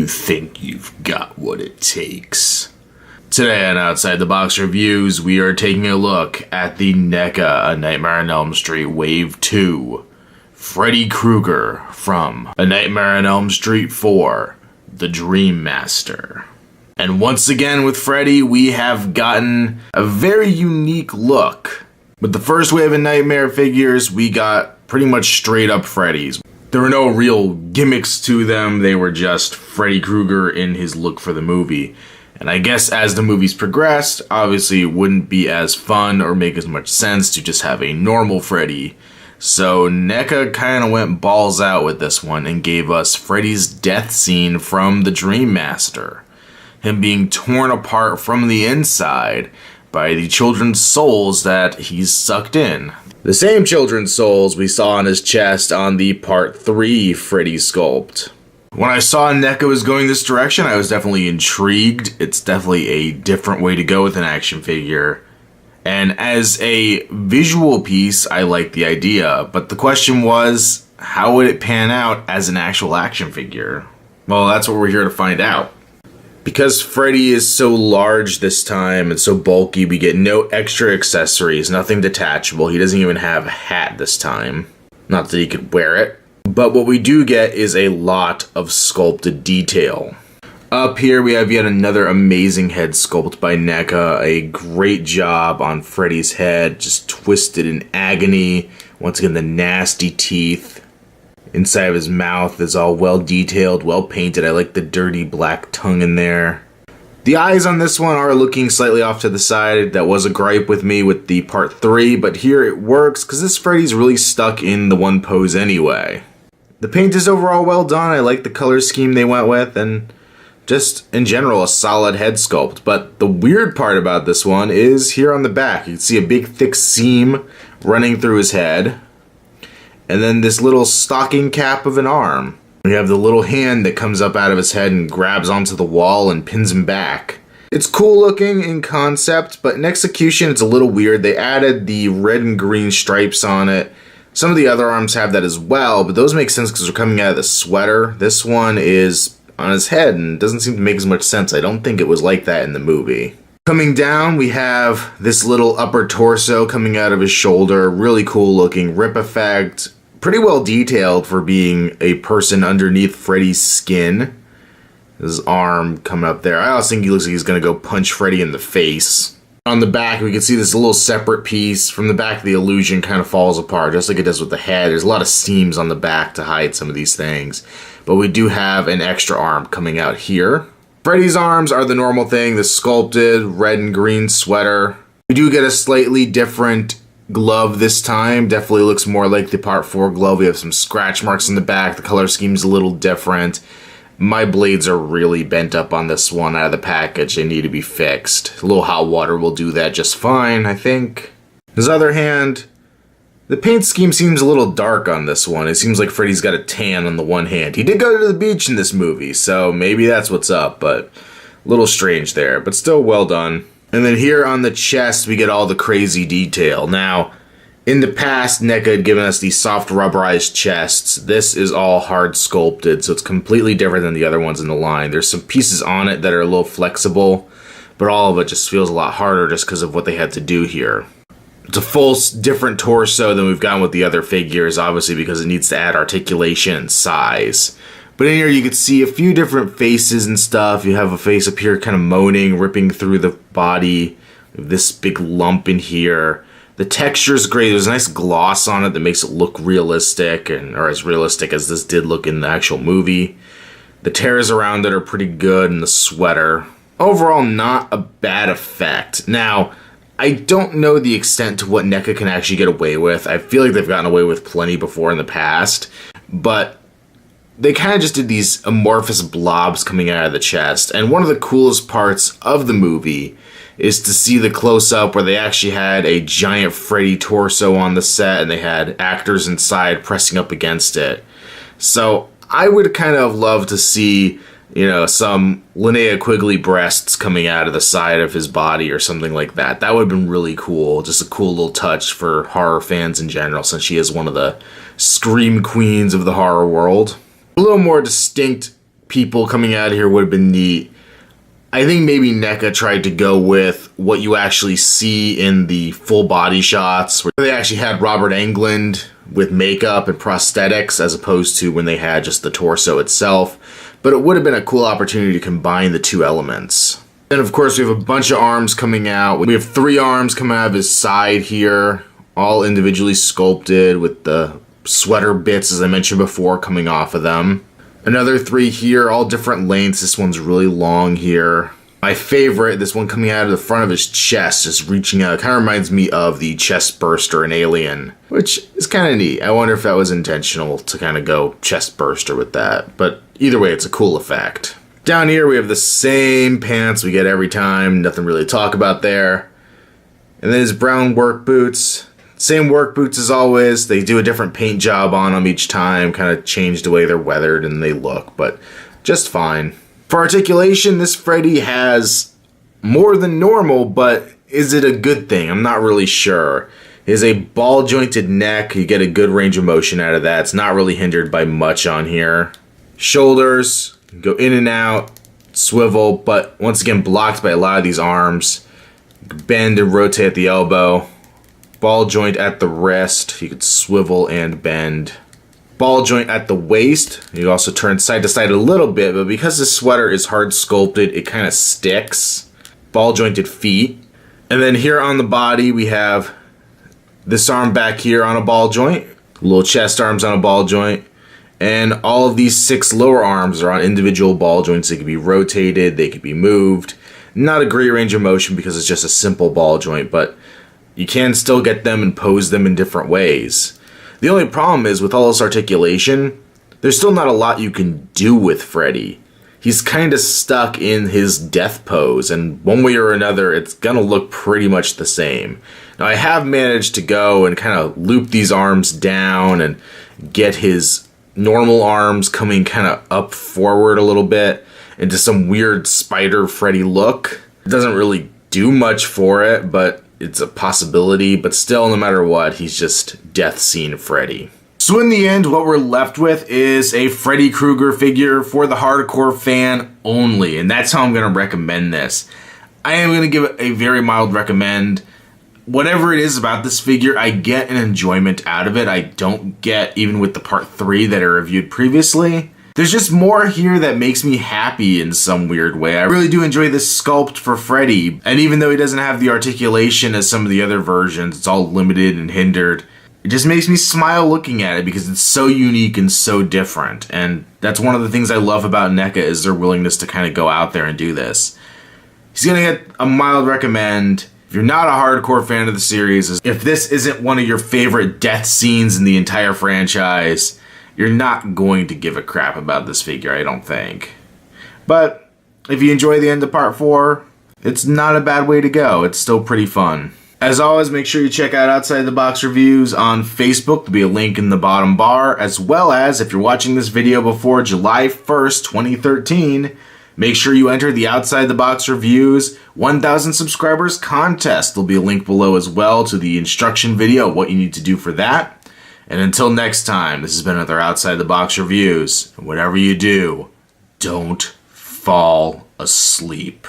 think you've got what it takes? Today on Outside the Box Reviews, we are taking a look at the NECA, A Nightmare on Elm Street Wave 2, Freddy Krueger from A Nightmare on Elm Street 4, The Dream Master. And once again with Freddy, we have gotten a very unique look. With the first wave of Nightmare figures, we got pretty much straight up Freddy's. There were no real gimmicks to them, they were just Freddy Krueger in his look for the movie. And I guess as the movies progressed, obviously it wouldn't be as fun or make as much sense to just have a normal Freddy. So NECA kind of went balls out with this one and gave us Freddy's death scene from the Dream Master. Him being torn apart from the inside by the children's souls that he's sucked in. The same children's souls we saw on his chest on the Part 3 Freddy sculpt. When I saw NECA was going this direction, I was definitely intrigued. It's definitely a different way to go with an action figure. And as a visual piece, I like the idea. But the question was, how would it pan out as an actual action figure? Well, that's what we're here to find out. Because Freddy is so large this time and so bulky, we get no extra accessories, nothing detachable. He doesn't even have a hat this time. Not that he could wear it. But what we do get is a lot of sculpted detail. Up here we have yet another amazing head sculpt by NECA. A great job on Freddy's head, just twisted in agony. Once again, the nasty teeth. Inside of his mouth is all well detailed, well painted. I like the dirty black tongue in there. The eyes on this one are looking slightly off to the side. That was a gripe with me with the Part 3, but here it works because this Freddy's really stuck in the one pose anyway. The paint is overall well done. I like the color scheme they went with, and just in general a solid head sculpt. But the weird part about this one is here on the back. You can see a big thick seam running through his head. And then this little stocking cap of an arm. We have the little hand that comes up out of his head and grabs onto the wall and pins him back. It's cool looking in concept, but in execution it's a little weird. They added the red and green stripes on it. Some of the other arms have that as well, but those make sense because they're coming out of the sweater. This one is on his head and doesn't seem to make as much sense. I don't think it was like that in the movie. Coming down, we have this little upper torso coming out of his shoulder. Really cool looking rip effect. Pretty well detailed for being a person underneath Freddy's skin. His arm coming up there. I also think he looks like he's going to go punch Freddy in the face. On the back, we can see this little separate piece. From the back, the illusion kind of falls apart, just like it does with the head. There's a lot of seams on the back to hide some of these things. But we do have an extra arm coming out here. Freddy's arms are the normal thing, the sculpted red and green sweater. We do get a slightly different glove this time. Definitely looks more like the Part 4 glove. We have some scratch marks in the back. The color scheme's a little different. My blades are really bent up on this one out of the package. They need to be fixed. A little hot water will do that just fine, I think. On his other hand, the paint scheme seems a little dark on this one. It seems like Freddy's got a tan on the one hand. He did go to the beach in this movie, so maybe that's what's up, but a little strange there, but still well done. And then here on the chest, we get all the crazy detail. Now, in the past, NECA had given us these soft rubberized chests. This is all hard sculpted, so it's completely different than the other ones in the line. There's some pieces on it that are a little flexible, but all of it just feels a lot harder just because of what they had to do here. It's a full different torso than we've gotten with the other figures, obviously because it needs to add articulation and size. But in here you can see a few different faces and stuff. You have a face up here kind of moaning, ripping through the body. This big lump in here. The texture's great. There's a nice gloss on it that makes it look realistic, or as realistic as this did look in the actual movie. The tears around it are pretty good, and the sweater. Overall, not a bad effect. Now, I don't know the extent to what NECA can actually get away with. I feel like they've gotten away with plenty before in the past, but they kind of just did these amorphous blobs coming out of the chest. And one of the coolest parts of the movie is to see the close-up where they actually had a giant Freddy torso on the set and they had actors inside pressing up against it. So I would kind of love to see, some Linnea Quigley breasts coming out of the side of his body or something like that. That would have been really cool. Just a cool little touch for horror fans in general, since she is one of the scream queens of the horror world. A little more distinct people coming out of here would have been neat. I think maybe NECA tried to go with what you actually see in the full body shots, where they actually had Robert Englund with makeup and prosthetics as opposed to when they had just the torso itself. But it would have been a cool opportunity to combine the two elements. And of course we have a bunch of arms coming out. We have 3 arms coming out of his side here, all individually sculpted with the sweater bits, as I mentioned before, coming off of them. Another 3 here, all different lengths. This one's really long here. My favorite, this one coming out of the front of his chest, just reaching out. It kind of reminds me of the chest burster in Alien, which is kind of neat. I wonder if that was intentional to kind of go chest burster with that. But either way, it's a cool effect. Down here, we have the same pants we get every time. Nothing really to talk about there. And then his brown work boots. Same work boots as always. They do a different paint job on them each time, kind of change the way they're weathered and they look, but just fine. For articulation, this Freddy has more than normal, but is it a good thing? I'm not really sure. It is a ball-jointed neck. You get a good range of motion out of that. It's not really hindered by much on here. Shoulders, go in and out, swivel, but once again blocked by a lot of these arms. Bend and rotate at the elbow. Ball joint at the wrist, you could swivel and bend. Ball joint at the waist, you also turn side to side a little bit, but because this sweater is hard sculpted, it kind of sticks. Ball jointed feet. And then here on the body, we have this arm back here on a ball joint, little chest arms on a ball joint, and all of these 6 lower arms are on individual ball joints. They could be rotated, they could be moved. Not a great range of motion because it's just a simple ball joint, but you can still get them and pose them in different ways. The only problem is with all this articulation, there's still not a lot you can do with Freddy. He's kind of stuck in his death pose, and one way or another, it's gonna look pretty much the same. Now, I have managed to go and kind of loop these arms down and get his normal arms coming kind of up forward a little bit into some weird spider Freddy look. It doesn't really do much for it, but it's a possibility, but still, no matter what, he's just death scene Freddy. So in the end, what we're left with is a Freddy Krueger figure for the hardcore fan only, and that's how I'm going to recommend this. I am going to give it a very mild recommend. Whatever it is about this figure, I get an enjoyment out of it. I don't get, even with the part 3 that I reviewed previously. There's just more here that makes me happy in some weird way. I really do enjoy this sculpt for Freddy, and even though he doesn't have the articulation as some of the other versions, it's all limited and hindered, it just makes me smile looking at it because it's so unique and so different. And that's one of the things I love about NECA is their willingness to kind of go out there and do this. He's gonna get a mild recommend. If you're not a hardcore fan of the series, if this isn't one of your favorite death scenes in the entire franchise, you're not going to give a crap about this figure, I don't think. But if you enjoy the end of part 4, it's not a bad way to go. It's still pretty fun. As always, make sure you check out Outside the Box Reviews on Facebook. There'll be a link in the bottom bar, as well as if you're watching this video before July 1st, 2013, make sure you enter the Outside the Box Reviews 1,000 subscribers contest. There'll be a link below as well to the instruction video of what you need to do for that. And until next time, this has been another Outside the Box Reviews. And whatever you do, don't fall asleep.